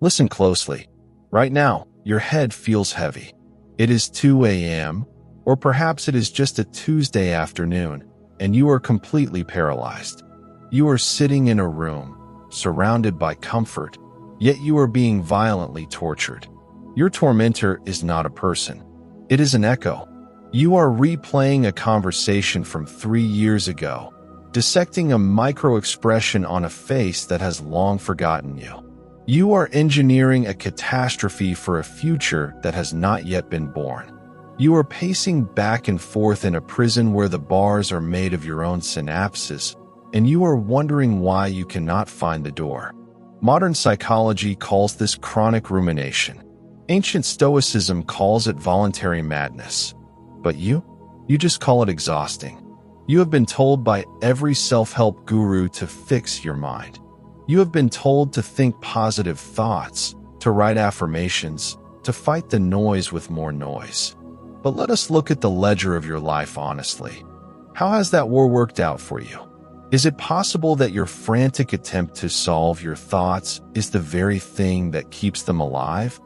Listen closely. Right now, your head feels heavy. It is 2 a.m., or perhaps it is just a Tuesday afternoon, and you are completely paralyzed. You are sitting in a room, surrounded by comfort, yet you are being violently tortured. Your tormentor is not a person. It is an echo. You are replaying a conversation from 3 years ago, dissecting a micro-expression on a face that has long forgotten you. You are engineering a catastrophe for a future that has not yet been born. You are pacing back and forth in a prison where the bars are made of your own synapses, and you are wondering why you cannot find the door. Modern psychology calls this chronic rumination. Ancient Stoicism calls it voluntary madness. But you just call it exhausting. You have been told by every self-help guru to fix your mind. You have been told to think positive thoughts, to write affirmations, to fight the noise with more noise. But let us look at the ledger of your life honestly. How has that war worked out for you? Is it possible that your frantic attempt to solve your thoughts is the very thing that keeps them alive?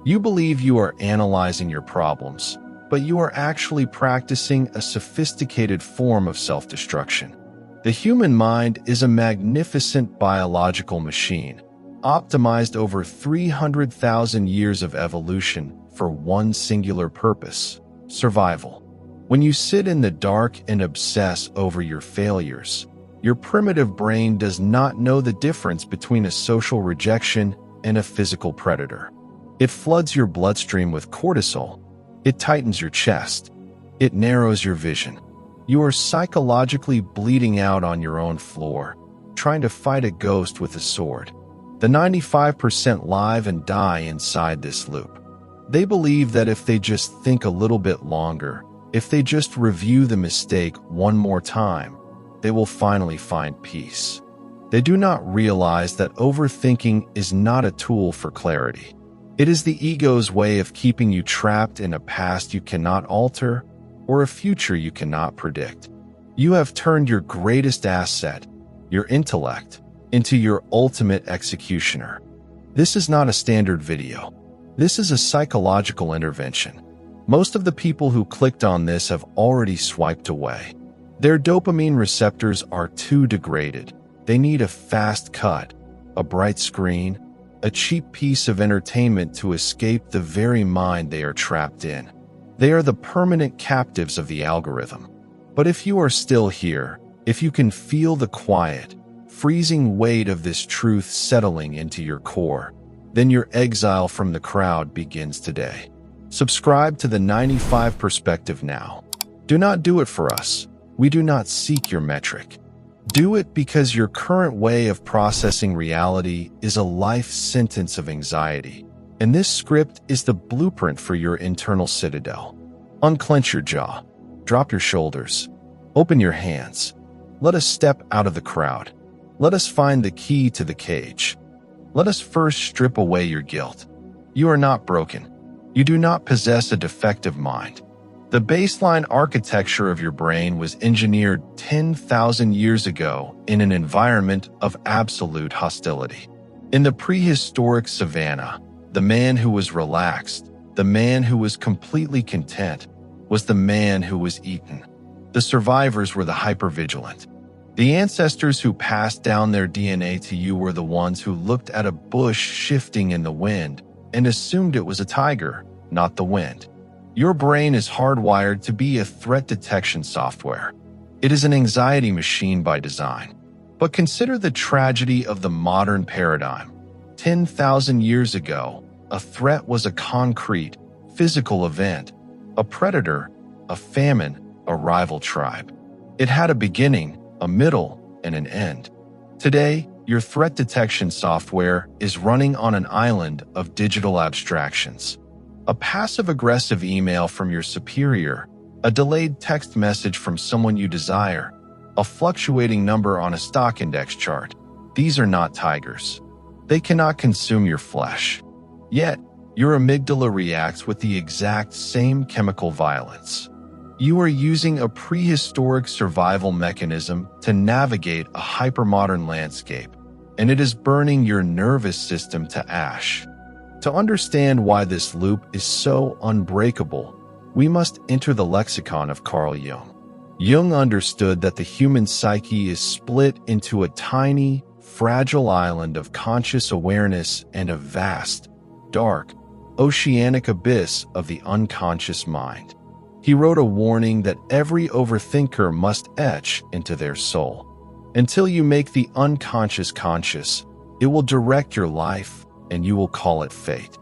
You believe you are analyzing your problems, but you are actually practicing a sophisticated form of self-destruction. The human mind is a magnificent biological machine, optimized over 300,000 years of evolution for one singular purpose: survival. When you sit in the dark and obsess over your failures, your primitive brain does not know the difference between a social rejection and a physical predator. It floods your bloodstream with cortisol. It tightens your chest. It narrows your vision. You are psychologically bleeding out on your own floor, trying to fight a ghost with a sword. The 95% live and die inside this loop. They believe that if they just think a little bit longer, if they just review the mistake one more time, they will finally find peace. They do not realize that overthinking is not a tool for clarity. It is the ego's way of keeping you trapped in a past you cannot alter or a future you cannot predict. You have turned your greatest asset, your intellect, into your ultimate executioner. This is not a standard video. This is a psychological intervention. Most of the people who clicked on this have already swiped away. Their dopamine receptors are too degraded. They need a fast cut, a bright screen, a cheap piece of entertainment to escape the very mind they are trapped in. They are the permanent captives of the algorithm. But if you are still here, if you can feel the quiet, freezing weight of this truth settling into your core, then your exile from the crowd begins today. Subscribe to the 95 Perspective now. Do not do it for us. We do not seek your metric. Do it because your current way of processing reality is a life sentence of anxiety. And this script is the blueprint for your internal citadel. Unclench your jaw. Drop your shoulders. Open your hands. Let us step out of the crowd. Let us find the key to the cage. Let us first strip away your guilt. You are not broken. You do not possess a defective mind. The baseline architecture of your brain was engineered 10,000 years ago in an environment of absolute hostility. In the prehistoric savanna, the man who was relaxed, the man who was completely content, was the man who was eaten. The survivors were the hypervigilant. The ancestors who passed down their DNA to you were the ones who looked at a bush shifting in the wind and assumed it was a tiger, not the wind. Your brain is hardwired to be a threat detection software. It is an anxiety machine by design. But consider the tragedy of the modern paradigm. 10,000 years ago, a threat was a concrete, physical event, a predator, a famine, a rival tribe. It had a beginning, a middle, and an end. Today, your threat detection software is running on an island of digital abstractions. A passive-aggressive email from your superior, a delayed text message from someone you desire, a fluctuating number on a stock index chart. These are not tigers. They cannot consume your flesh. Yet, your amygdala reacts with the exact same chemical violence. You are using a prehistoric survival mechanism to navigate a hypermodern landscape. and it is burning your nervous system to ash. To understand why this loop is so unbreakable, we must enter the lexicon of Carl Jung. Jung understood that the human psyche is split into a tiny, fragile island of conscious awareness and a vast, dark, oceanic abyss of the unconscious mind. He wrote a warning that every overthinker must etch into their soul. Until you make the unconscious conscious, it will direct your life, and you will call it fate.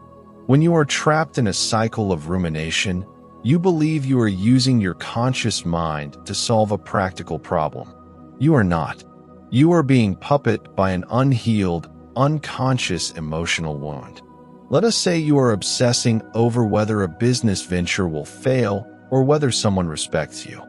When you are trapped in a cycle of rumination, you believe you are using your conscious mind to solve a practical problem. You are not. You are being puppeted by an unhealed, unconscious emotional wound. Let us say you are obsessing over whether a business venture will fail or whether someone respects you.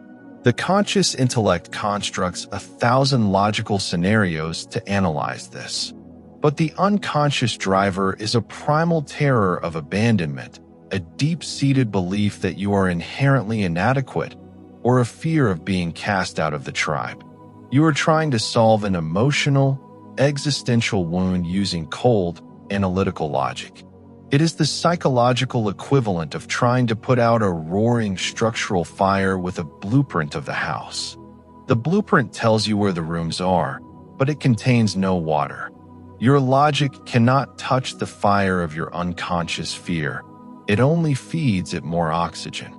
The conscious intellect constructs 1,000 logical scenarios to analyze this. But the unconscious driver is a primal terror of abandonment, a deep-seated belief that you are inherently inadequate, or a fear of being cast out of the tribe. You are trying to solve an emotional, existential wound using cold, analytical logic. It is the psychological equivalent of trying to put out a roaring structural fire with a blueprint of the house. The blueprint tells you where the rooms are, but it contains no water. Your logic cannot touch the fire of your unconscious fear. It only feeds it more oxygen.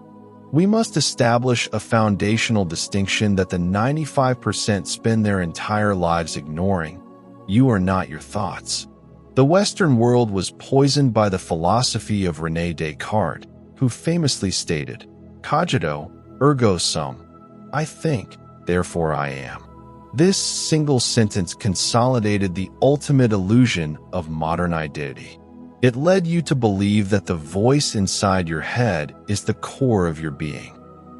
We must establish a foundational distinction that the 95% spend their entire lives ignoring. You are not your thoughts. The Western world was poisoned by the philosophy of René Descartes, who famously stated, "Cogito, ergo sum." I think, therefore I am. This single sentence consolidated the ultimate illusion of modern identity. It led you to believe that the voice inside your head is the core of your being.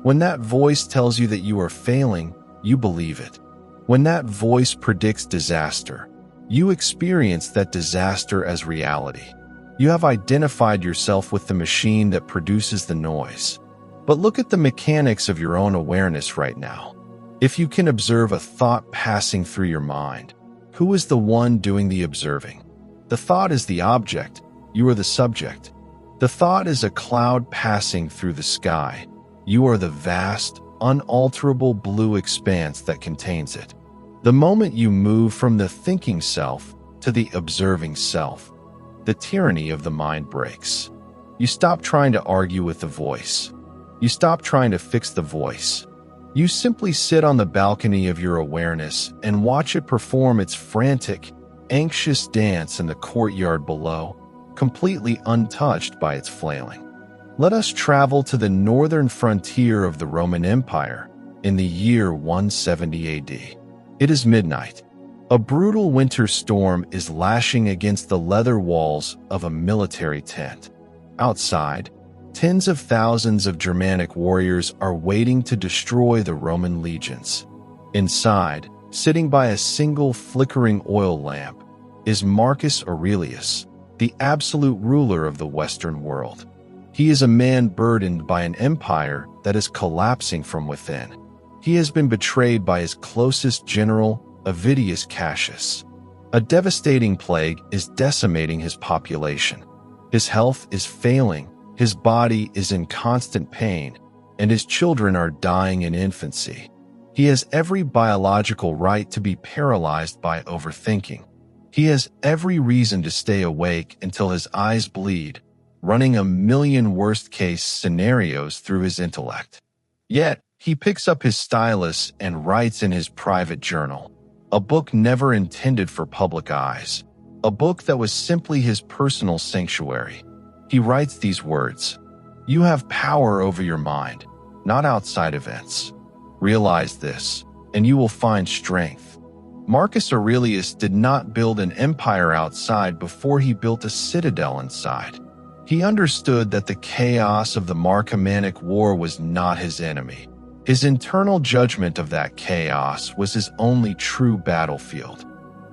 When that voice tells you that you are failing, you believe it. When that voice predicts disaster, you experience that disaster as reality. You have identified yourself with the machine that produces the noise. But look at the mechanics of your own awareness right now. If you can observe a thought passing through your mind, who is the one doing the observing? The thought is the object. You are the subject. The thought is a cloud passing through the sky. You are the vast, unalterable blue expanse that contains it. The moment you move from the thinking self to the observing self, the tyranny of the mind breaks. You stop trying to argue with the voice. You stop trying to fix the voice. You simply sit on the balcony of your awareness and watch it perform its frantic, anxious dance in the courtyard below, completely untouched by its flailing. Let us travel to the northern frontier of the Roman Empire in the year 170 AD. It is midnight. A brutal winter storm is lashing against the leather walls of a military tent. Outside, tens of thousands of Germanic warriors are waiting to destroy the Roman legions. Inside, sitting by a single flickering oil lamp, is Marcus Aurelius, the absolute ruler of the Western world. He is a man burdened by an empire that is collapsing from within. He has been betrayed by his closest general, Avidius Cassius. A devastating plague is decimating his population. His health is failing, his body is in constant pain, and his children are dying in infancy. He has every biological right to be paralyzed by overthinking. He has every reason to stay awake until his eyes bleed, running a million worst-case scenarios through his intellect. Yet, he picks up his stylus and writes in his private journal, a book never intended for public eyes, a book that was simply his personal sanctuary. He writes these words, "You have power over your mind, not outside events. Realize this, and you will find strength." Marcus Aurelius did not build an empire outside before he built a citadel inside. He understood that the chaos of the Marcomannic War was not his enemy. His internal judgment of that chaos was his only true battlefield.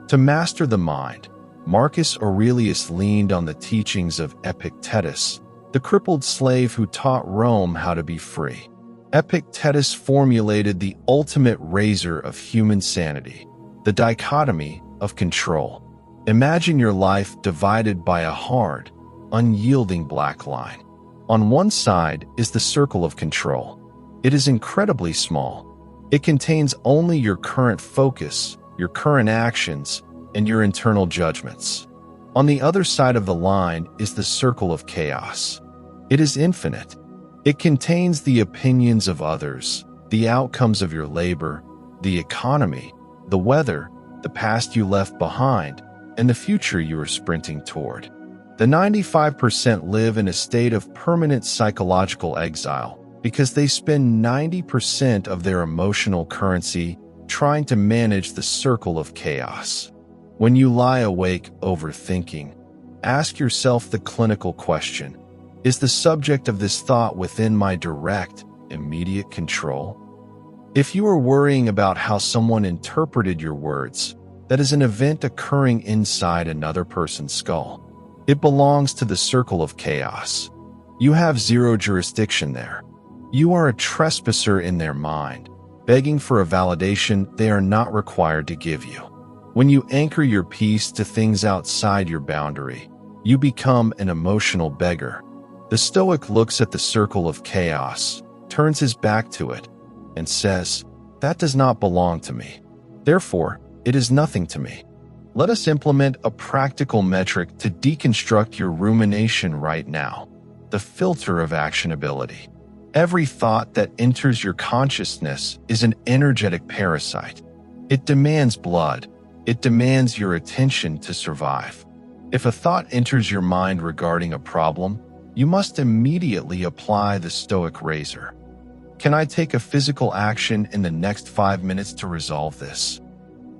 To master the mind, Marcus Aurelius leaned on the teachings of Epictetus, the crippled slave who taught Rome how to be free. Epictetus formulated the ultimate razor of human sanity, the dichotomy of control. Imagine your life divided by a hard, unyielding black line. On one side is the circle of control. It is incredibly small. It contains only your current focus, your current actions, and your internal judgments. On the other side of the line is the circle of chaos. It is infinite. It contains the opinions of others, the outcomes of your labor, the economy, the weather, the past you left behind, and the future you are sprinting toward. The 95% live in a state of permanent psychological exile because they spend 90% of their emotional currency trying to manage the circle of chaos. When you lie awake overthinking, ask yourself the clinical question: is the subject of this thought within my direct, immediate control? If you are worrying about how someone interpreted your words, that is an event occurring inside another person's skull. It belongs to the circle of chaos. You have zero jurisdiction there. You are a trespasser in their mind, begging for a validation they are not required to give you. When you anchor your peace to things outside your boundary, you become an emotional beggar. The Stoic looks at the circle of chaos, turns his back to it, and says, "That does not belong to me. Therefore, it is nothing to me." Let us implement a practical metric to deconstruct your rumination right now: the filter of actionability. Every thought that enters your consciousness is an energetic parasite. It demands blood. It demands your attention to survive. If a thought enters your mind regarding a problem, you must immediately apply the Stoic razor. Can I take a physical action in the next 5 minutes to resolve this?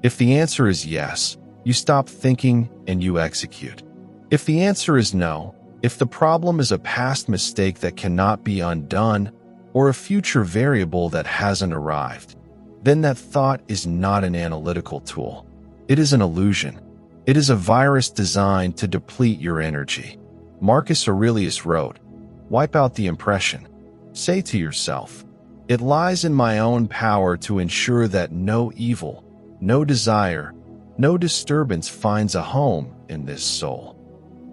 If the answer is yes, you stop thinking and you execute. If the answer is no, if the problem is a past mistake that cannot be undone or a future variable that hasn't arrived, then that thought is not an analytical tool. It is an illusion. It is a virus designed to deplete your energy. Marcus Aurelius wrote, "Wipe out the impression. Say to yourself, it lies in my own power to ensure that no evil, no desire, no disturbance finds a home in this soul."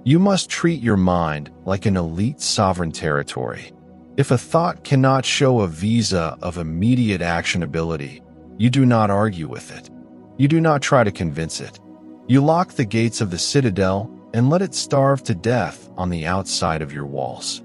You must treat your mind like an elite sovereign territory. If a thought cannot show a visa of immediate actionability, you do not argue with it. You do not try to convince it. You lock the gates of the citadel and let it starve to death on the outside of your walls.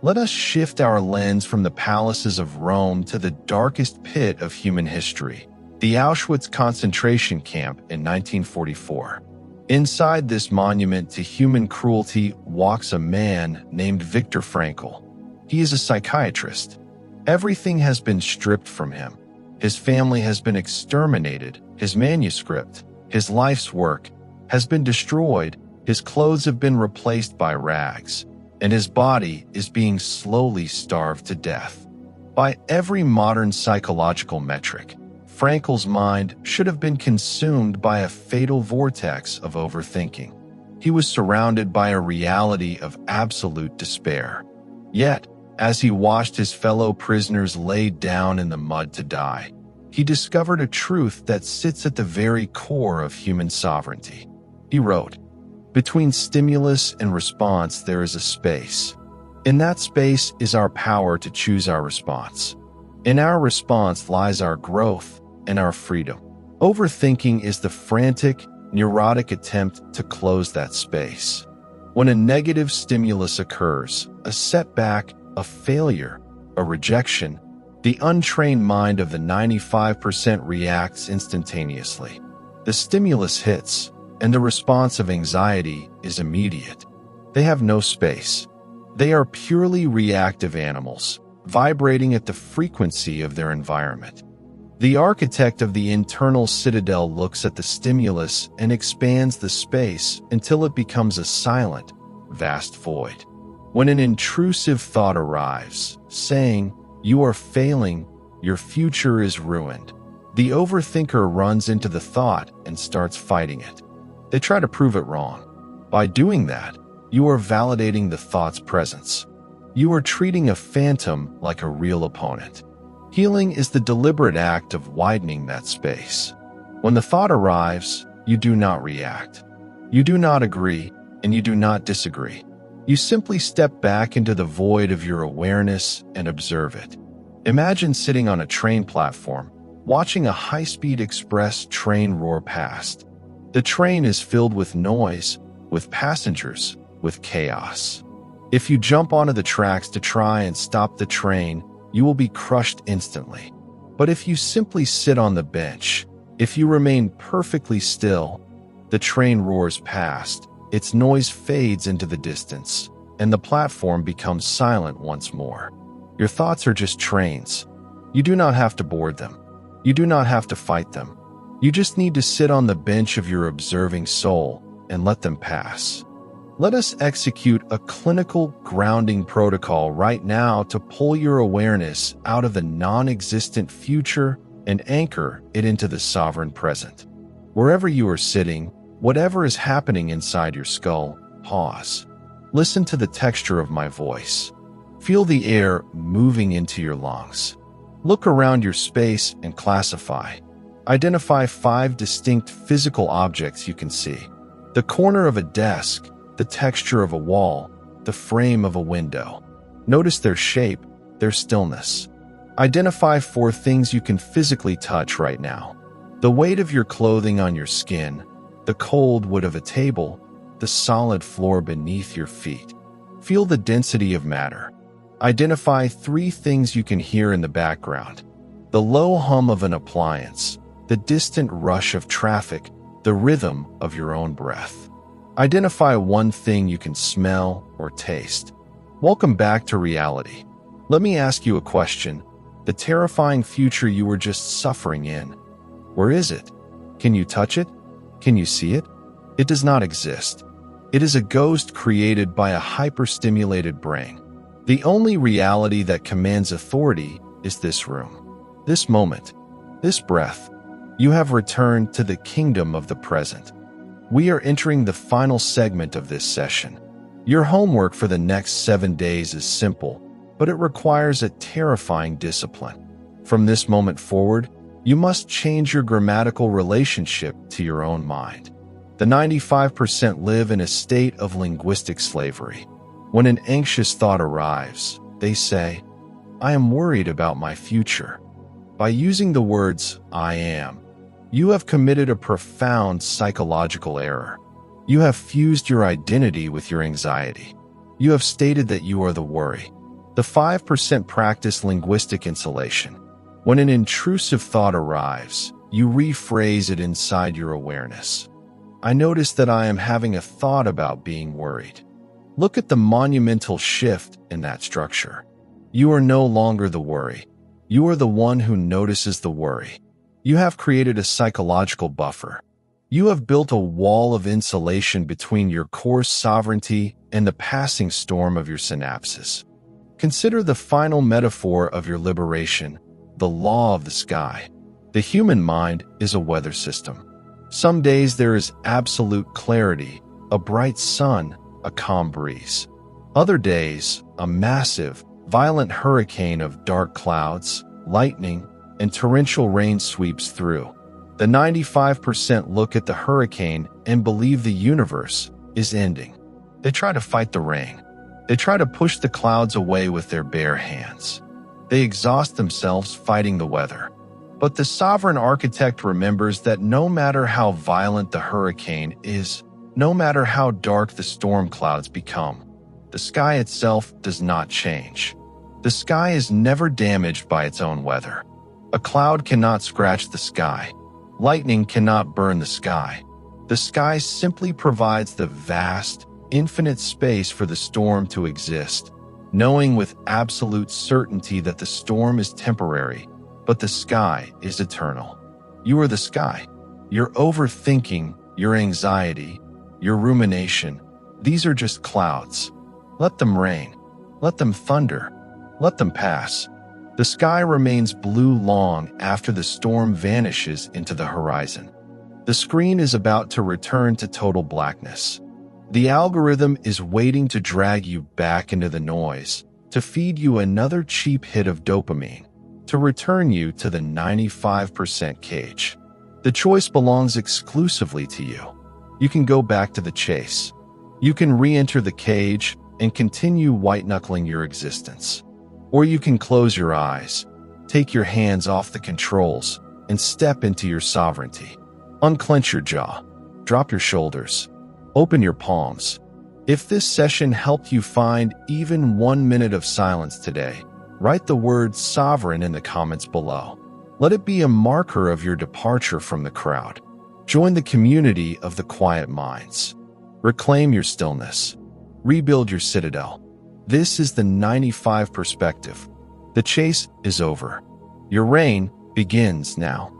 Let us shift our lens from the palaces of Rome to the darkest pit of human history, the Auschwitz concentration camp in 1944. Inside this monument to human cruelty walks a man named Viktor Frankl. He is a psychiatrist. Everything has been stripped from him. His family has been exterminated. His manuscript, his life's work, has been destroyed. His clothes have been replaced by rags, and his body is being slowly starved to death. By every modern psychological metric, Frankl's mind should have been consumed by a fatal vortex of overthinking. He was surrounded by a reality of absolute despair. Yet, as he watched his fellow prisoners laid down in the mud to die, he discovered a truth that sits at the very core of human sovereignty. He wrote, "Between stimulus and response there is a space. In that space is our power to choose our response. In our response lies our growth and our freedom." Overthinking is the frantic, neurotic attempt to close that space. When a negative stimulus occurs, a setback, a failure, a rejection, the untrained mind of the 95% reacts instantaneously. The stimulus hits, and the response of anxiety is immediate. They have no space. They are purely reactive animals, vibrating at the frequency of their environment. The architect of the internal citadel looks at the stimulus and expands the space until it becomes a silent, vast void. When an intrusive thought arrives, saying, "You are failing, your future is ruined," the overthinker runs into the thought and starts fighting it. They try to prove it wrong. By doing that, you are validating the thought's presence. You are treating a phantom like a real opponent. Healing is the deliberate act of widening that space. When the thought arrives, you do not react. You do not agree, and you do not disagree. You simply step back into the void of your awareness and observe it. Imagine sitting on a train platform, watching a high-speed express train roar past. The train is filled with noise, with passengers, with chaos. If you jump onto the tracks to try and stop the train, you will be crushed instantly. But if you simply sit on the bench, if you remain perfectly still, the train roars past, its noise fades into the distance, and the platform becomes silent once more. Your thoughts are just trains. You do not have to board them. You do not have to fight them. You just need to sit on the bench of your observing soul and let them pass. Let us execute a clinical grounding protocol right now to pull your awareness out of the non-existent future and anchor it into the sovereign present. Wherever you are sitting, whatever is happening inside your skull, pause. Listen to the texture of my voice. Feel the air moving into your lungs. Look around your space and classify. Identify 5 distinct physical objects you can see. The corner of a desk, the texture of a wall, the frame of a window. Notice their shape, their stillness. Identify 4 things you can physically touch right now. The weight of your clothing on your skin, the cold wood of a table, the solid floor beneath your feet. Feel the density of matter. Identify 3 things you can hear in the background. The low hum of an appliance, the distant rush of traffic, the rhythm of your own breath. Identify 1 thing you can smell or taste. Welcome back to reality. Let me ask you a question. The terrifying future you were just suffering in, where is it? Can you touch it? Can you see it? It does not exist. It is a ghost created by a hyperstimulated brain. The only reality that commands authority is this room, this moment, this breath. You have returned to the kingdom of the present. We are entering the final segment of this session. Your homework for the next 7 days is simple, but it requires a terrifying discipline. From this moment forward, you must change your grammatical relationship to your own mind. The 95% live in a state of linguistic slavery. When an anxious thought arrives, they say, "I am worried about my future." By using the words, "I am," you have committed a profound psychological error. You have fused your identity with your anxiety. You have stated that you are the worry. The 5% practice linguistic insulation. When an intrusive thought arrives, you rephrase it inside your awareness. I notice that I am having a thought about being worried. Look at the monumental shift in that structure. You are no longer the worry. You are the one who notices the worry. You have created a psychological buffer. You have built a wall of insulation between your core sovereignty and the passing storm of your synapses. Consider the final metaphor of your liberation, the law of the sky. The human mind is a weather system. Some days there is absolute clarity, a bright sun, a calm breeze. Other days, a massive, violent hurricane of dark clouds, lightning, and torrential rain sweeps through. The 95% look at the hurricane and believe the universe is ending. They try to fight the rain. They try to push the clouds away with their bare hands. They exhaust themselves fighting the weather. But the sovereign architect remembers that no matter how violent the hurricane is, no matter how dark the storm clouds become, the sky itself does not change. The sky is never damaged by its own weather. A cloud cannot scratch the sky. Lightning cannot burn the sky. The sky simply provides the vast, infinite space for the storm to exist, knowing with absolute certainty that the storm is temporary, but the sky is eternal. You are the sky. Your overthinking, your anxiety, your rumination, these are just clouds. Let them rain. Let them thunder. Let them pass. The sky remains blue long after the storm vanishes into the horizon. The screen is about to return to total blackness. The algorithm is waiting to drag you back into the noise, to feed you another cheap hit of dopamine, to return you to the 95% cage. The choice belongs exclusively to you. You can go back to the chase. You can re-enter the cage and continue white-knuckling your existence. Or you can close your eyes, take your hands off the controls, and step into your sovereignty. Unclench your jaw, drop your shoulders, open your palms. If this session helped you find even 1 minute of silence today, write the word sovereign in the comments below. Let it be a marker of your departure from the crowd. Join the community of the quiet minds. Reclaim your stillness. Rebuild your citadel. This is the 95 perspective. The chase is over. Your reign begins now.